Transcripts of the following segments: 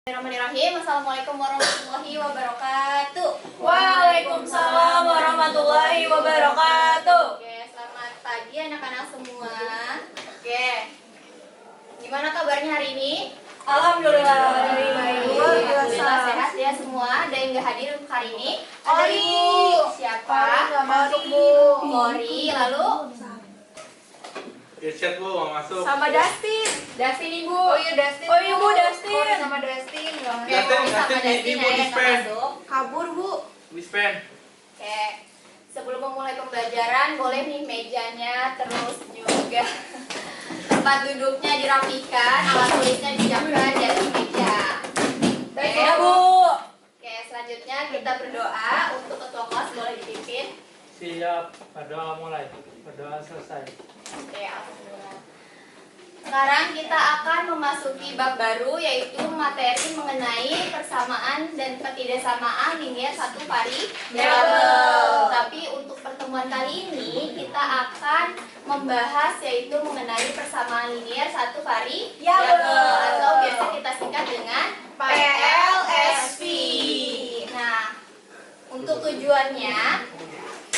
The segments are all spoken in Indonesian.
Bismillahirrahmanirrahim. Assalamualaikum warahmatullahi wabarakatuh. Waalaikumsalam warahmatullahi wabarakatuh. Oke, selamat pagi anak-anak semua. Oke, gimana kabarnya hari ini? Alhamdulillah. Alhamdulillah sehat ya semua. Ada yang nggak hadir untuk hari ini? Ada Ori. Ibu. Siapa? Masuk, Bu. Ori. Lalu Irsyad Bu, mau masuk. Sama Dustin. Dustin Ibu. Oh iya Dustin. Oh iya Bu, Dustin. Ori Sama Dustin. Oke, Dustin, Ori sama Dustin, Dustin Ibu ya yang dispen. masuk. Kabur Bu. Dispen. Oke, sebelum memulai pembelajaran, boleh nih mejanya terus juga tempat duduknya dirapikan, alat tulisnya dijauhkan dari meja. Oke, Ya Bu. Oke, selanjutnya kita berdoa untuk ketua kelas, boleh dipimpin. Siap, berdoa mulai. Berdoa selesai. Oke, alhamdulillah. Sekarang kita akan memasuki bab baru, yaitu materi mengenai persamaan dan ketidaksamaan linier satu variabel. Tapi untuk pertemuan kali ini kita akan membahas yaitu mengenai persamaan linier satu variabel atau biasa kita singkat dengan PLSV. Nah, untuk tujuannya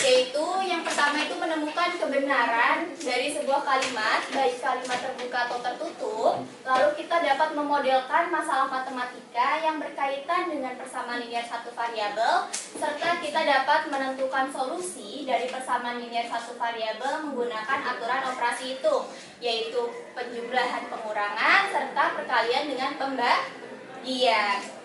yaitu yang pertama itu menemukan kebenaran dari sebuah kalimat, baik kalimat terbuka atau tertutup. Lalu kita dapat memodelkan masalah matematika yang berkaitan dengan persamaan linier satu variabel, serta kita dapat menentukan solusi dari persamaan linier satu variabel menggunakan aturan operasi hitung, yaitu penjumlahan pengurangan serta perkalian dengan pembagian.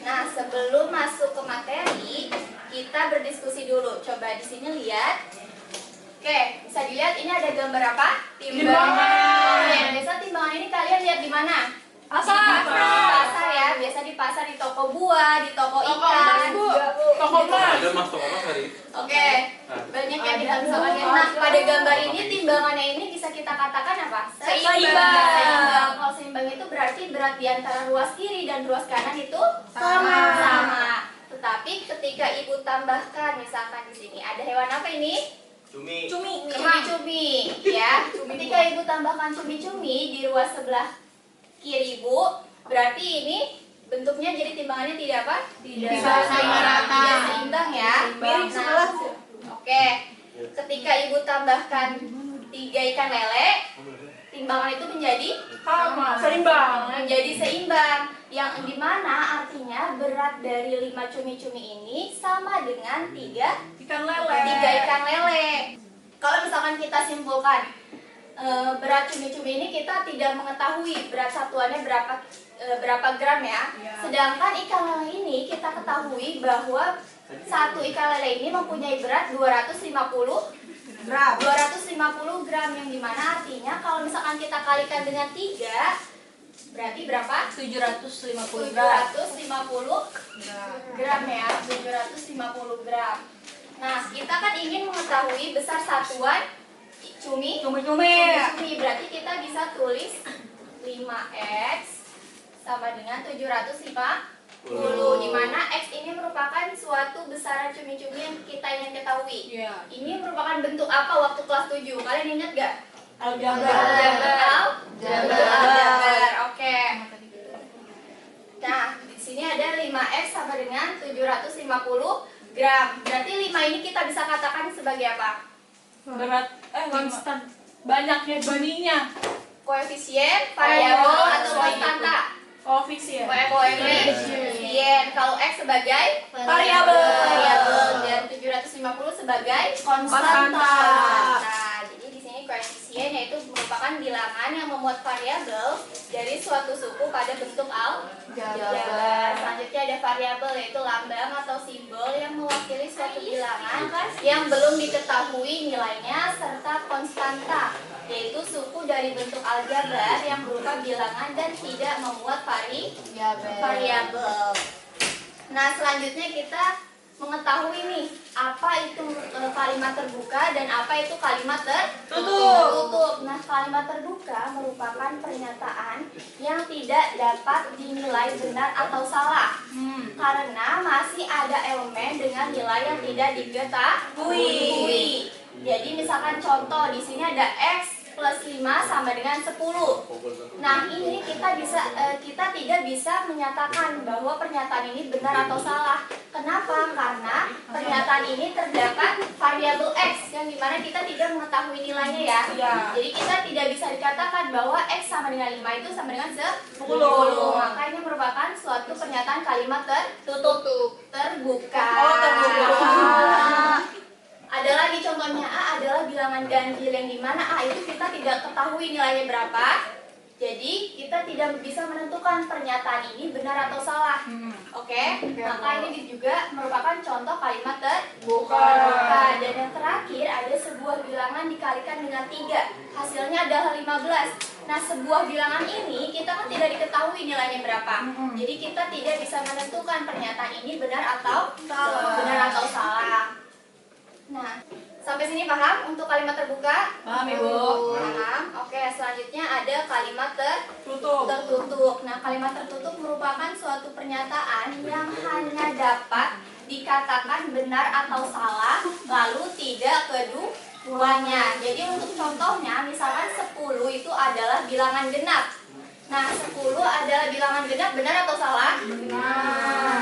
Nah, sebelum masuk ke materi, kita berdiskusi dulu. Coba di sini lihat. Oke, bisa dilihat ini ada gambar apa? Timbangan. Oke, biasa timbangan ini kalian lihat di mana? Pasar. Di pasar ya, biasa di pasar, di toko buah, di toko ikan. Toko emas. Ada mas toko mas hari. Oke, banyak yang bilang misalkan ya. Nah, pada gambar ini timbangannya ini bisa kita katakan apa? Seimbang. Kalau seimbang itu berarti berat di antara ruas kiri dan ruas kanan itu sama. Tetapi ketika ibu tambahkan, misalkan di sini ada hewan apa ini? Cumi. Cumi-cumi, ya. Ketika ibu tambahkan cumi-cumi di ruas sebelah kiri ibu, berarti ini bentuknya jadi timbangannya tidak apa? Tidak sama rata. Tidak seimbang ya. Miring sebelah, Bu. Oke. Ketika ibu tambahkan 3 ikan lele, timbangan itu menjadi Seimbang. menjadi seimbang, yang dimana artinya berat dari 5 cumi-cumi ini sama dengan 3 Ikan lele. ikan lele. Kalau misalkan kita simpulkan berat cumi-cumi ini, kita tidak mengetahui berat satuannya berapa gram ya. Sedangkan ikan lele ini kita ketahui bahwa satu ikan lele ini mempunyai berat 250 gram, yang dimana artinya kalau misalkan kita kalikan dengan 3, berarti berapa? 750 gram ya, 750 gram. Nah, kita kan ingin mengetahui besar satuan cumi-cumi, berarti kita bisa tulis 5x sama dengan 750, di mana x ini merupakan suatu besaran cumi-cumi yang kita ingin ketahui. Iya. Ini merupakan bentuk apa waktu kelas 7? Kalian ingat gak? Aljabar. Aljabar. Oke. Nah, di sini ada 5x sama dengan 750 gram. Berarti 5 ini kita bisa katakan sebagai apa? Berat. Konstan. Banyaknya bandingnya. Koefisien, variabel, atau konstanta? Koefisien. Koefisien. Kalau x sebagai Variabel. dan 750 sebagai Konstanta. Nah, jadi di sini koefisien yaitu merupakan bilangan yang memuat variabel dari suatu suku pada bentuk aljabar. Selanjutnya ada variabel, yaitu lambang atau simbol yang mewakili suatu bilangan yang belum diketahui nilainya, serta konstanta, yaitu suku dari bentuk aljabar yang berupa bilangan dan tidak memuat variabel. Nah, selanjutnya kita mengetahui nih apa itu kalimat terbuka dan apa itu kalimat tertutup. Nah, kalimat terbuka merupakan pernyataan yang tidak dapat dinilai benar atau salah karena masih ada elemen dengan nilai yang tidak diketahui. Jadi misalkan contoh di sini ada x plus 5 sama dengan 10. Nah, ini kita tidak bisa menyatakan bahwa pernyataan ini benar atau salah. Kenapa? Karena pernyataan ini terdapat variabel X yang dimana kita tidak mengetahui nilainya ya. Iya. Jadi kita tidak bisa dikatakan bahwa X sama dengan 5 itu sama dengan 10. Maka ini merupakan suatu pernyataan kalimat tertutup, terbuka. Oh, terbuka. Ada lagi contohnya, A adalah bilangan ganjil yang dimana A itu kita tidak ketahui nilainya berapa. Jadi kita tidak bisa menentukan pernyataan ini benar atau salah. Oke? Maka ini juga merupakan contoh kalimat terbuka. Dan yang terakhir ada sebuah bilangan dikalikan dengan 3. Hasilnya adalah 15. Nah, sebuah bilangan ini kita kan tidak diketahui nilainya berapa. Jadi kita tidak bisa menentukan pernyataan ini benar atau salah. Nah, sampai sini paham untuk kalimat terbuka? Paham, Ibu. Paham. Oke, selanjutnya ada kalimat Tutup. tertutup. Nah, kalimat tertutup merupakan suatu pernyataan yang hanya dapat dikatakan benar atau salah, lalu tidak keduanya. Jadi untuk contohnya, misalkan 10 itu adalah bilangan genap. Nah, 10 adalah bilangan genap, benar atau salah?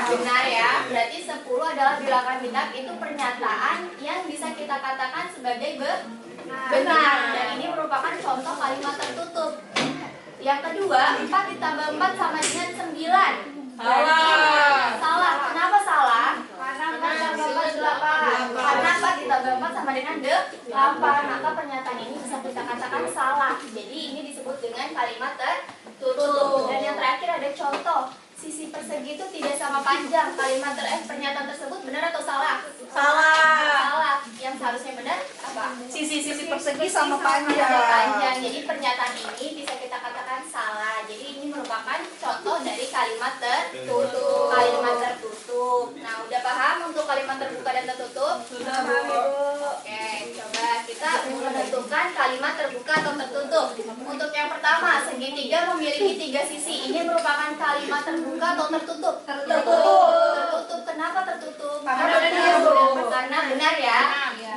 Benar ya. Berarti 10 adalah bilangan genap, itu pernyataan yang bisa kita katakan sebagai benar. Dan ini merupakan contoh kalimat tertutup. Yang kedua, 4 ditambah 4 sama dengan 9. Salah. Kenapa salah? Karena 4 ditambah 4 8. Karena 4 ditambah 4 sama dengan 8. Maka pernyataan ini bisa kita katakan salah. Jadi ini disebut dengan kalimat tertutup. Dan yang terakhir ada contoh. Sisi persegi itu tidak sama panjang. Pernyataan tersebut benar atau salah? Salah. Yang seharusnya benar apa? Sisi persegi sama panjang. Jadi pernyataan ini bisa kita katakan salah. Jadi ini merupakan contoh dari kalimat tertutup. Nah, udah paham untuk kalimat terbuka dan tertutup? Sudah, Bu. Oke, coba kita menentukan kalimat terbuka atau tertutup. Untuk yang pertama, segitiga memiliki 3 sisi. Ini merupakan kalimat terbuka atau tertutup? Tertutup. Kenapa tertutup? Karena benar ya.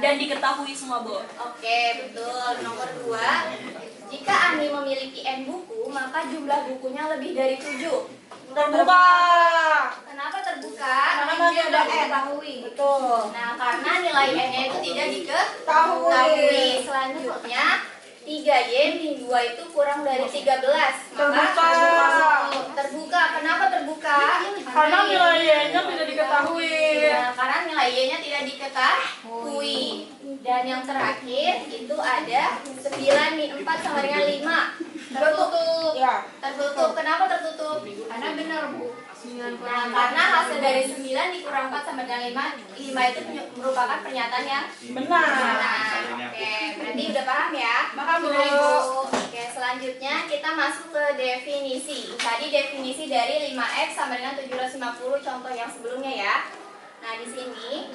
Dan diketahui semua, Bu. Oke, betul. Nomor 2, jika Ani memiliki N buku, maka jumlah bukunya lebih dari 7. Terbuka. Kenapa terbuka? Karena masih ada N. Betul. Nah, karena nilai N-nya itu tidak diketahui. Selanjutnya, 3Y min 2 itu kurang dari 13. Maka terbuka. Kenapa terbuka? Karena nilai Y-nya tidak diketahui. Nah, karena nilai Y-nya tidak diketahui. Dan yang terakhir itu ada 9 min 4 sama dengan 5. Tertutup. Ya. Tertutup. Kenapa tertutup? Karena benar, Bu. Nah, karena hasil dari 9 dikurang 4 sama dengan 5 itu merupakan pernyataan yang Benar. Oke, berarti udah paham ya? Paham, Bu. Oke, selanjutnya kita masuk ke definisi. Tadi definisi dari 5X sama dengan 750 contoh yang sebelumnya ya. Nah, di sini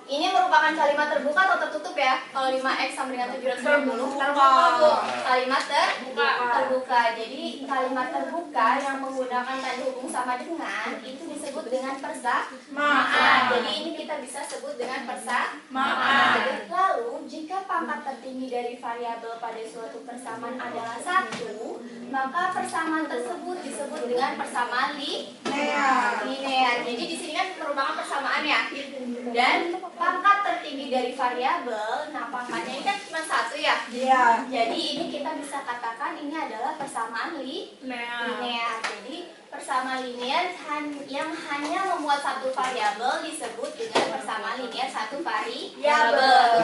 ini merupakan kalimat terbuka atau tertutup ya? Kalau 5X sama dengan 750 terbuka, Bu. Kalimat terbuka. Jadi kalimat terbuka yang menggunakan tanda hubung sama dengan itu disebut dengan persamaan. Jadi ini kita bisa sebut dengan persamaan. Lalu jika pangkat tertinggi dari variabel pada suatu persamaan adalah 1, maka persamaan tersebut disebut dengan persamaan linear. Jadi di sini kan merupakan persamaan ya. Dan pangkat tertinggi dari variabel, nah pangkatnya ini kan cuma 1 ya. Iya. Jadi ini kita bisa katakan ini adalah persamaan linear. Jadi persamaan linear yang hanya memuat satu variabel disebut dengan persamaan linear satu variabel.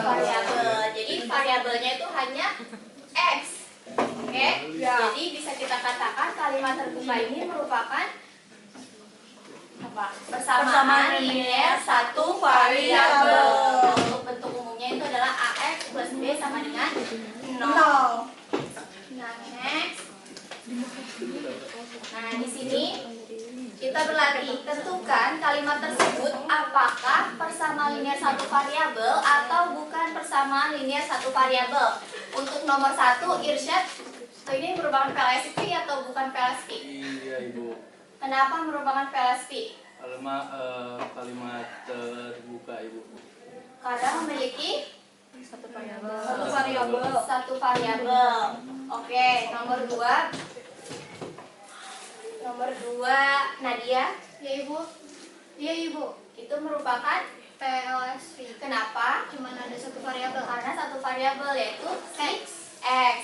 Jadi variabelnya itu hanya X. Oke? Ya. Jadi bisa kita katakan kalimat terbuka ini merupakan apa? Persamaan linear satu variabel. Untuk bentuk umumnya itu adalah AX plus B sama dengan 0. Nah, next. Nah, di sini kita berlatih tentukan kalimat tersebut apakah persamaan linear satu variabel atau bukan persamaan linear satu variabel. Untuk nomor 1, Irsyad, ini merupakan PLSP atau bukan PLSP? Iya, Ibu. Kenapa merupakan PLSP? Kalimat terbuka, Ibu. Karena memiliki Satu variabel. Satu variabel. Oke, nomor 2. Nomor 2, Nadia. Ya ibu. Iya ibu. Itu merupakan PLSV. kenapa? Cuman ada satu variabel. Karena satu variabel yaitu X. X.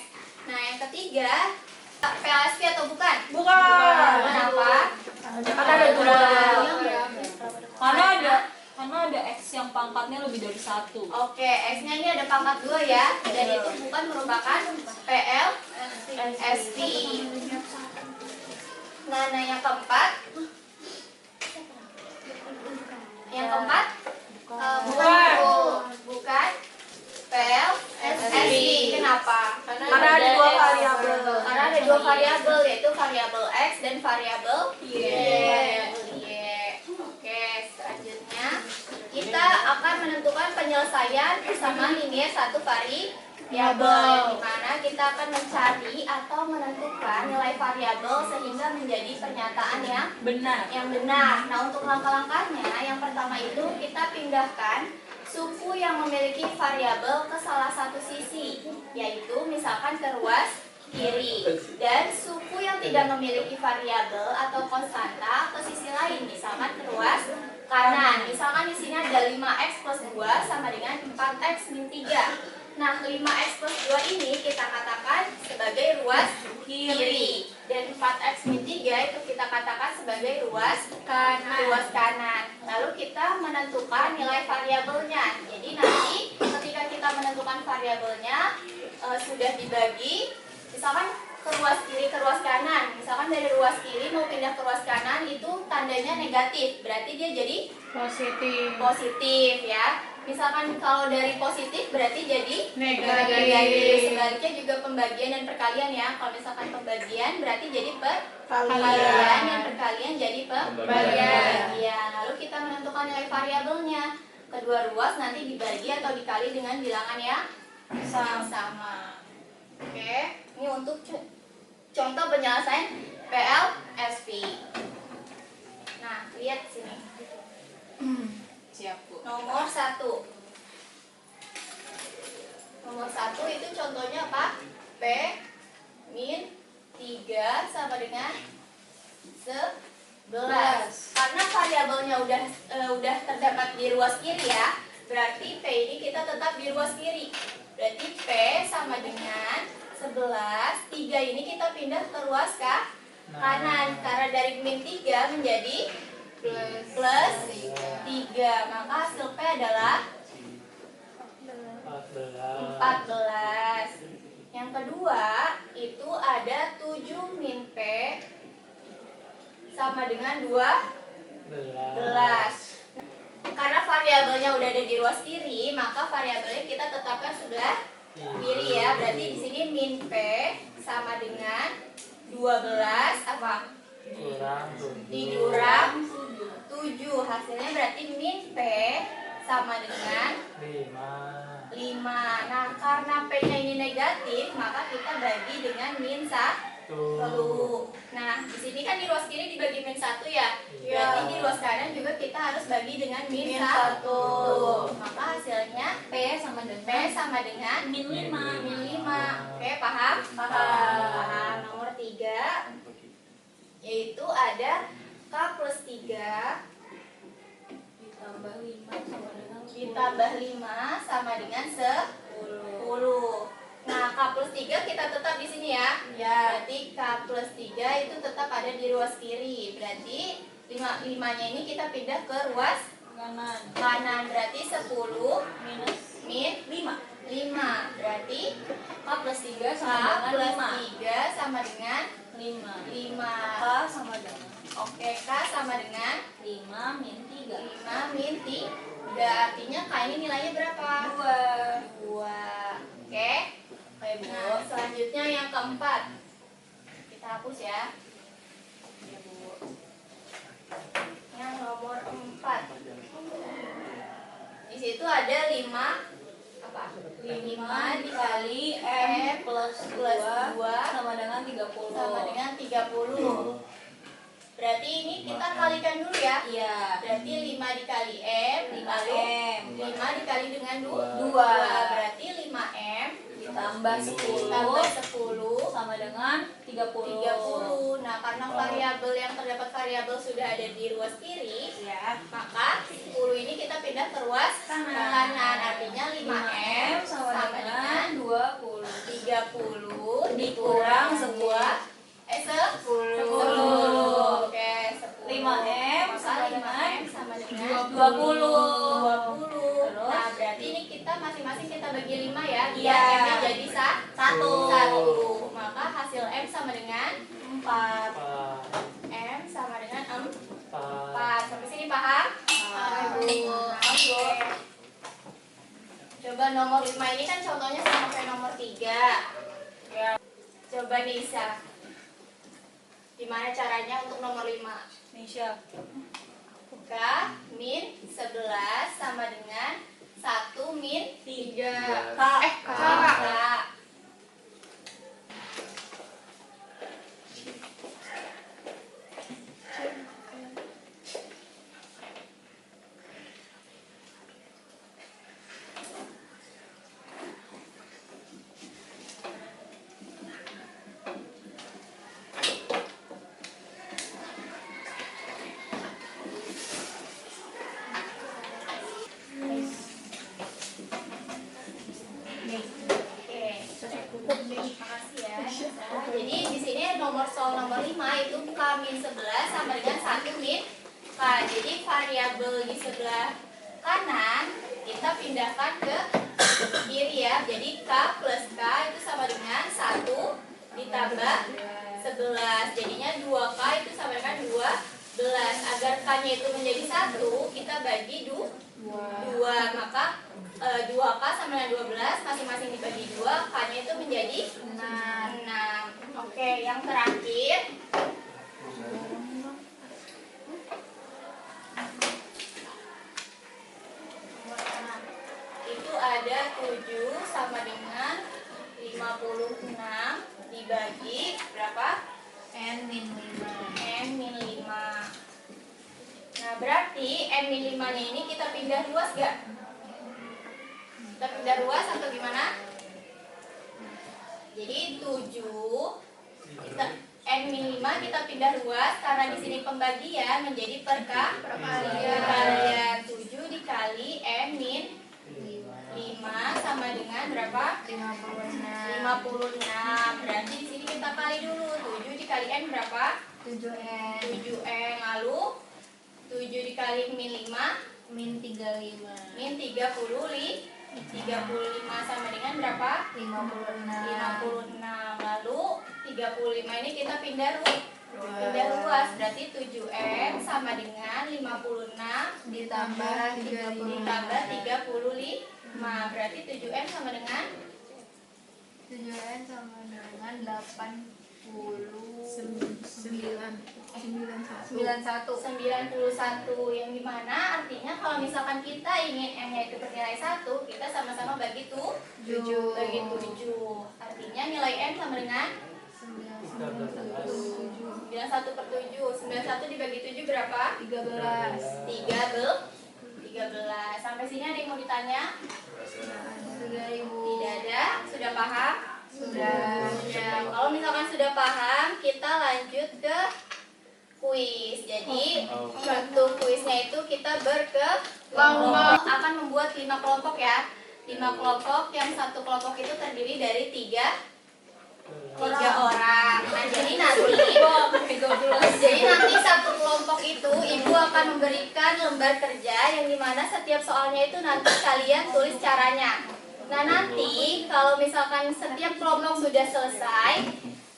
Nah, yang ketiga, PLSV atau bukan? Bukan. Kenapa? Karena ada dua. Karena Karena ada X yang pangkatnya lebih dari 1. Oke, X-nya ini ada pangkat 2 ya. Dan itu bukan merupakan PLSV. Nah, yang keempat. Yang keempat? Bukan. Bukan PLSV. Kenapa? Karena ada dua variabel. Karena ada dua variabel, yaitu variabel X dan variabel Y. Oke, selanjutnya kita akan menentukan penyelesaian bersama linear satu variabel, di mana kita akan mencari atau menentukan nilai variabel sehingga menjadi pernyataan yang benar. Nah, untuk langkah-langkahnya, yang pertama itu kita pindahkan suku yang memiliki variabel ke salah satu sisi, yaitu misalkan ke ruas kiri, dan suku yang tidak memiliki variabel atau konstanta ke sisi lain, misalkan ke ruas kanan. Misalkan di sini ada 5x plus 2 sama dengan 4x min 3. Nah, 5x plus 2 ini kita katakan sebagai ruas kiri, dan 4x min 3 itu kita katakan sebagai ruas kanan. Lalu kita menentukan nilai variabelnya. Jadi nanti ketika kita menentukan variabelnya sudah dibagi, misalkan ke ruas kiri ke ruas kanan. Misalkan dari ruas kiri mau pindah ke ruas kanan itu tandanya negatif, berarti dia jadi positif ya. Misalkan kalau dari positif berarti jadi negatif. Sebaliknya juga pembagian dan perkalian ya. Kalau misalkan pembagian berarti jadi perkalian, dan perkalian jadi pembagian. Lalu kita menentukan nilai variabelnya. Kedua ruas nanti dibagi atau dikali dengan bilangan yang sama. Oke, ini untuk contoh penyelesaian PLSV. Nah, lihat sini. Siap, Bu. Nomor 1. Nomor 1 itu contohnya apa? P min 3 sama dengan 11. Karena variabelnya udah terdapat di ruas kiri ya. Berarti P ini kita tetap di ruas kiri. Berarti P sama dengan 11. 3 ini kita pindah ke ruas kanan. Karena dari min 3 menjadi plus 3. Maka hasil P adalah 14. Yang kedua itu ada 7 min P sama dengan 12. Karena variabelnya udah ada di ruas kiri, maka variabelnya kita tetapkan sebelah kiri ya. Berarti di sini min P sama dengan 12 apa? Dikurang 7. Hasilnya berarti min P sama dengan 5. Nah, karena P-nya ini negatif, maka kita bagi dengan min 1. Nah, di sini kan di ruas kiri dibagi min 1 ya. Berarti di ruas kanan juga kita harus bagi dengan min 1. Maka hasilnya P sama dengan Min 5. Oke, paham? Paham. Nomor 3 yaitu ada K plus 3 ditambah 5 sama dengan 10. Nah, K plus 3 kita tetap di sini ya. Berarti K plus 3 itu tetap ada di ruas kiri. Berarti 5-nya ini kita pindah ke ruas kanan. Berarti 10 min 5. Berarti K plus 3 sama dengan 5. Oke, K sama dengan 5 min 3. 5 min 3. Artinya K ini nilainya berapa? 2. Oke. Nah, selanjutnya yang keempat. Kita hapus ya. Yang nomor 4. Di situ ada 5 apa? 5 dikali plus 2 sama dengan 30. sama dengan 30. Berarti ini kita kalikan dulu ya. Iya. Berarti 5 dikali M, 5M. 5 dikali dengan 2. Dua. Berarti 5M Ditambah 10 tambah 10 sama dengan 30. 30. Nah, karena variabel yang terdapat variabel sudah ada di ruas kiri, Ya. maka 10 ini kita pindah ke ruas kanan. Artinya 5M sama dengan 20. 30 dikurang sebuah 10. Oke, 10. 5M Maka sama 5M sama dengan 20. 20. Terus? Nah, berarti ini kita masing-masing kita bagi 5 ya. Biar Iya. M-nya jadi 1. Maka hasil M sama dengan 4. M sama dengan 4. 4. Sampai sini paham? Paham. Paham, Bu. Coba nomor 5 ini kan contohnya sama kayak nomor 3. Ya. Coba Nisa. Gimana caranya untuk nomor 5? Nisha. K min 11 sama dengan 1 min 3. K. K. Makasih ya. Jadi di sini soal nomor 5 itu K min 11 sama dengan 1 min K. Jadi variabel di sebelah kanan kita pindahkan ke kiri ya. Jadi K plus K itu sama dengan 1 ditambah 11. Jadinya 2K itu sama dengan 12. Agar K-nya itu menjadi 1, kita bagi 2. Maka 2K sama dengan 12 masing-masing dibagi 2, K-nya itu menjadi 6. Oke, yang terakhir itu ada 7 sama dengan 56 dibagi berapa? N min 5. N min 5. Nah, berarti N min 5 nya ini kita pindah ruas gak? Kita pindah ruas atau gimana? Jadi 7 kita N min 5 kita pindah ruas karena di sini pembagian menjadi perkalian. 7 dikali N min 5 sama dengan berapa? 56. Berarti di sini kita kali dulu. 7 dikali N berapa? 7N 7N. Lalu 7 dikali min 5 Min 35. min 35 sama dengan berapa? 56. Lalu 35 ini kita pindah ruas. Berarti 7N sama dengan 56 ditambah 35. Berarti 7N sama dengan 7N sama dengan 91, yang dimana artinya kalau misalkan kita ingin M-nya itu bernilai 1, kita sama-sama bagi 7. Artinya nilai M sama dengan 91/7. 91 dibagi 7 berapa? 13. 13. Sampai sini ada yang mau ditanya? Sudah Ibu. Tidak ada? Sudah paham? Sudah. Kalau misalkan sudah paham, kita lanjut ke kuis. Jadi untuk kuisnya itu kita berkelompok, akan membuat 5 kelompok ya. 5 kelompok yang satu kelompok itu terdiri dari 3 orang. Nah, jadi nanti satu kelompok itu ibu akan memberikan lembar kerja yang dimana setiap soalnya itu nanti kalian tulis caranya. Nah, nanti kalau misalkan setiap kelompok sudah selesai,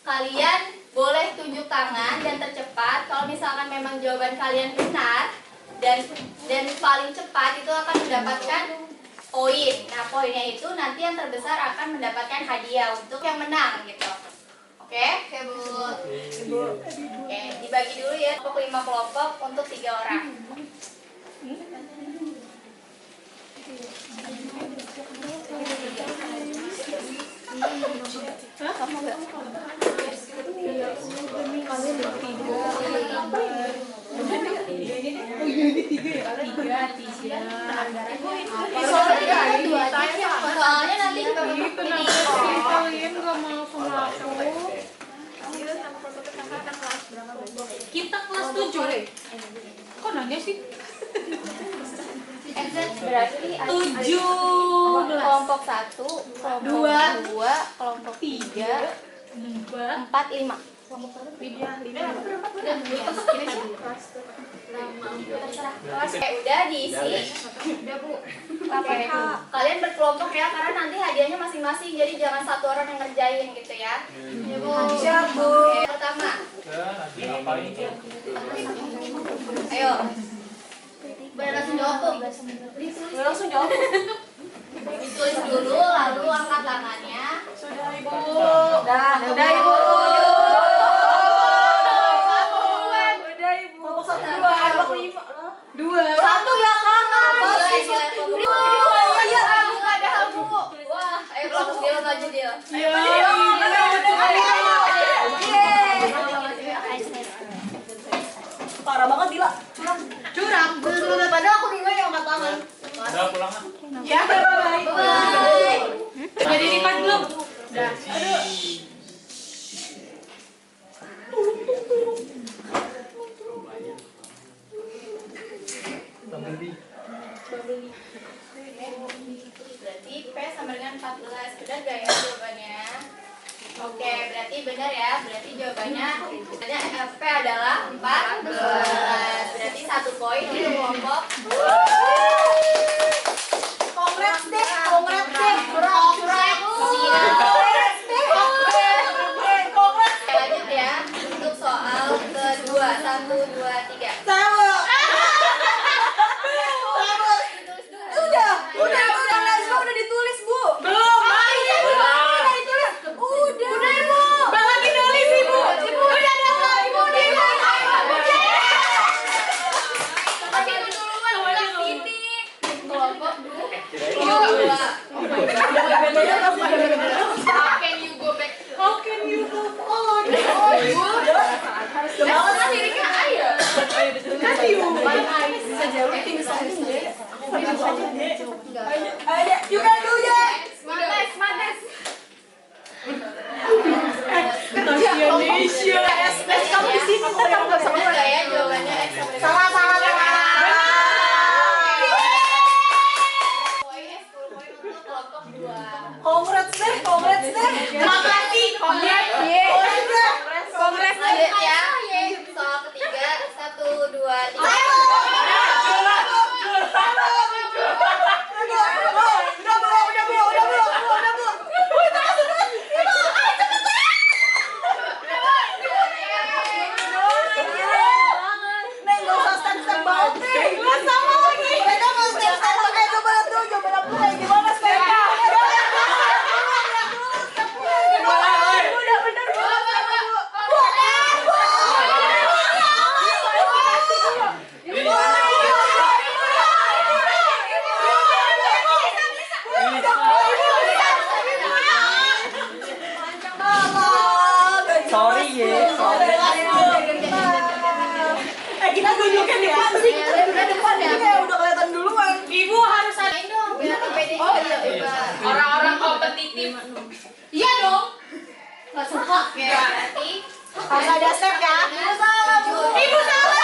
kalian boleh tunjuk tangan dan tercepat. Kalau misalkan memang jawaban kalian benar dan paling cepat itu akan mendapatkan poin. Nah, poinnya itu nanti yang terbesar akan mendapatkan hadiah untuk yang menang gitu. Oke? Oke, Bu. Oke, dibagi dulu ya untuk 5 kelompok untuk 3 orang. Kamu enggak? Soalnya nanti ini Kalian gak mau sama aku. Kita kelas 7. Kok nanya sih? berarti ada 7. kelompok 1, kelompok 2, kelompok 3, 4, 5. Udah diisi. Udah Bu. Kalian berkelompok ya karena nanti hadiahnya masing-masing. Jadi jangan satu orang yang ngerjain gitu ya. Ya Bu. Siap Bu. Oke, pertama. nanti ngapain? Ayo. Boleh langsung jawab tuh. Boleh langsung jawab. Ditulis dulu lalu angkat tangannya. Sudah Ibu. Udah Ibu. Dua. Satu belakangan. Ada Bu. Wah, ayo kelompok dia maju dia. Parah banget Dila. Curang. Padahal aku dulu yang angkat tangan. Udah pulang ah. Ya, bye. Bye. Jadi record belum? Berarti P sama dengan 14. Benar gak ya jawabannya? Oke, berarti benar ya. Berarti jawabannya P adalah 14. Berarti 1 poin untuk kelompok. Congrats deh. Lanjut ya untuk soal kedua. 1, 2, 3. Tahu. Udah ditulis, Bu. Belum. Udah ditulis. Udah, Ibu. Bang lagi nulis Ibu. Udah dong, Ibu. Kelompok 2. How can you go on? Ayo, you can do it. Indonesia. Kamu di sini, ntar kamu gak bisa Benar mulai. gak ya jawabannya X sama dengan Salah. poinnya 10 poin untuk kelompok 2. Congrats deh. Makasih. Congrats. Lanjut ya. Soal ketiga. 1, 2, 3. Neng, gak usah stand banget nih. Sama lagi. Mereka mau stand pakai coba tuh, coba dapur kayak gimana stand-nya. Udah bener Bu. Sorry ya. Kita tunjukin depan sih. Udah depan ya. Udah kelihatan duluan. Ibu harus ada Main dong biar pede juga coba. orang-orang kompetitif. Iya dong. Gak suka. Oke, berarti Harus ada step ya. Ibu salah, Bu. Ibu salah.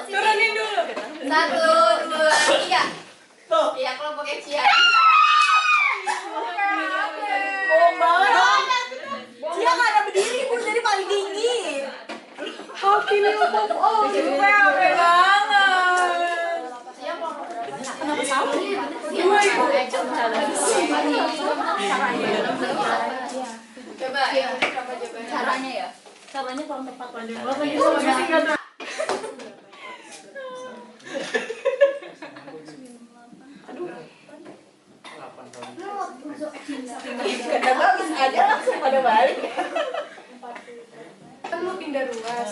Turunin dulu. 1, 2, 3. Tuh. Iya, kelompok Cia. Bohong banget. Dia nggak ada berdiri Bu, jadi paling tinggi. How can you move on? Capek banget. Kenapa sama? Coba ya, coba caranya ya. Caranya kurang tepat aja. Gak bagus aja langsung pada balik. Kan lu pindah ruas.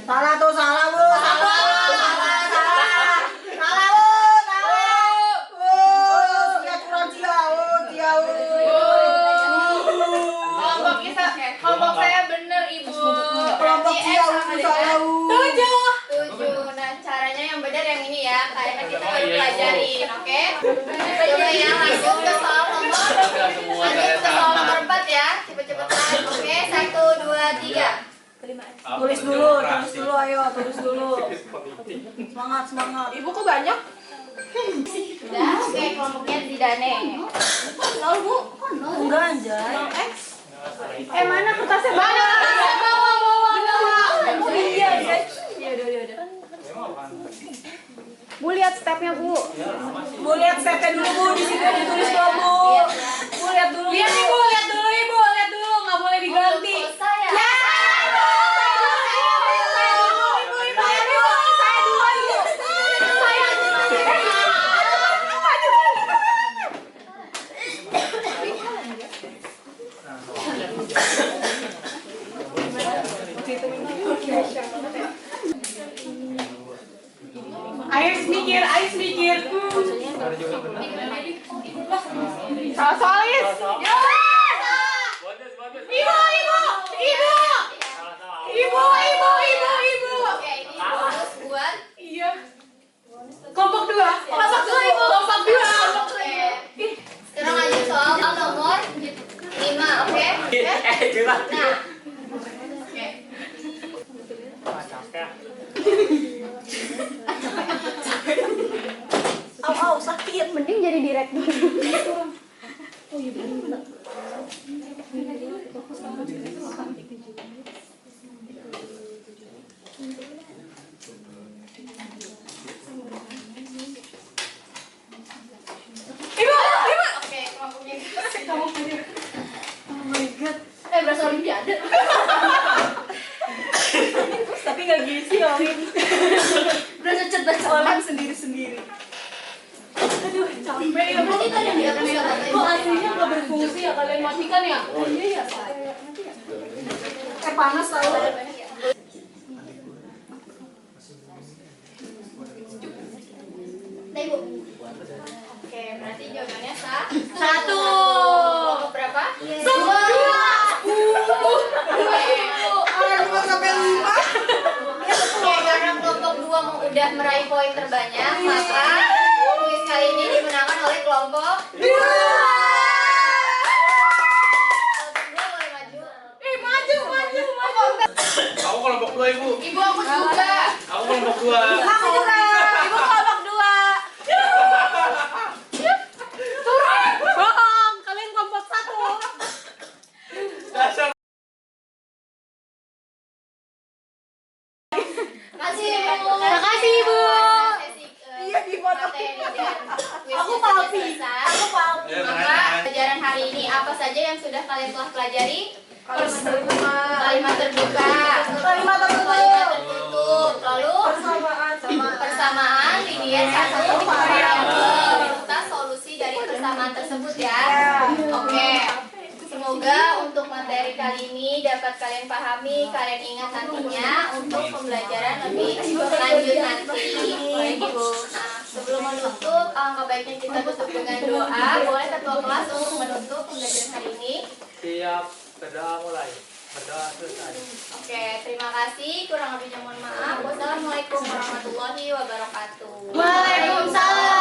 Salah tuh, salah Bu. Salah. karena kita baru pelajarin, oke? Coba ya, langsung ke soal nomor. Lanjut ke soal nomor 4 ya, cepet-cepetan. Oke, 1, 2, 3. Tulis dulu, ayo, tulis dulu. Semangat. Ibu kok banyak? Udah, oke, kelompoknya Zidane. Nol, Bu. Kok nol? Enggak anjay. Mana kertasnya? Mana kertasnya? Bawa. Oh iya, guys. Ya udah. Bu lihat stepnya Bu. Bu lihat stepnya dulu, Bu. Di situ ditulis dulu, Bu. Bu lihat dulu. Lihat Bu. Ibu, lihat dulu, nggak boleh diganti. Selesai ya? Ya. Ais mikir. Soalis. Ibu. Oke, ini bonus buat Iya. Kelompok 2. Ibu. Kelompok 2. Oke. Sekarang lanjut soal nomor 5, oke? Nah. Oke. Au, sakit. Mending jadi direktur. Oke, kelompoknya. Oh my god. Berasa olimpiade. Tapi nggak gizi, Orin. Berasa cerdas Orang sendiri-sendiri. Aduh, capek ya. Berarti tadi yang dihapus ya katanya. Kok aslinya nggak berfungsi ya? Kalian matikan ya? Oh iya ya, Pak. Panas tau. Nah, Ibu. Oke, berarti jawabannya sah. 1. Kelompok berapa? 2. Oke, karena kelompok 2 udah meraih poin terbanyak, maka kuis kali ini dimenangkan oleh kelompok 2. Aku kelompok 2, Ibu. Ibu aku juga. Aku kelompok 2. Aku juga. Ibu kelompok 2. Bohong, kalian kelompok 1. Dasar. Makasih, Ibu. Makasih, Ibu. Iya, di foto. Aku palpi. Aku palpi. Maka pelajaran hari ini apa saja yang sudah kalian telah pelajari? Kalimat terbuka, Kalimat tertutup. lalu persamaan, linear, satu variabel, serta solusi dari persamaan tersebut ya. Oke, semoga untuk materi kali ini dapat kalian pahami, kalian ingat nantinya untuk pembelajaran lebih lanjut nanti. Baik Ibu. Nah, sebelum menutup, alangkah baiknya kita tutup dengan doa. Boleh ketua kelas untuk menutup pembelajaran hari ini. Siap, berdoa mulai. Berdoa selesai. Oke, terima kasih. Kurang lebihnya mohon maaf. Wassalamualaikum warahmatullahi wabarakatuh. Waalaikumsalam.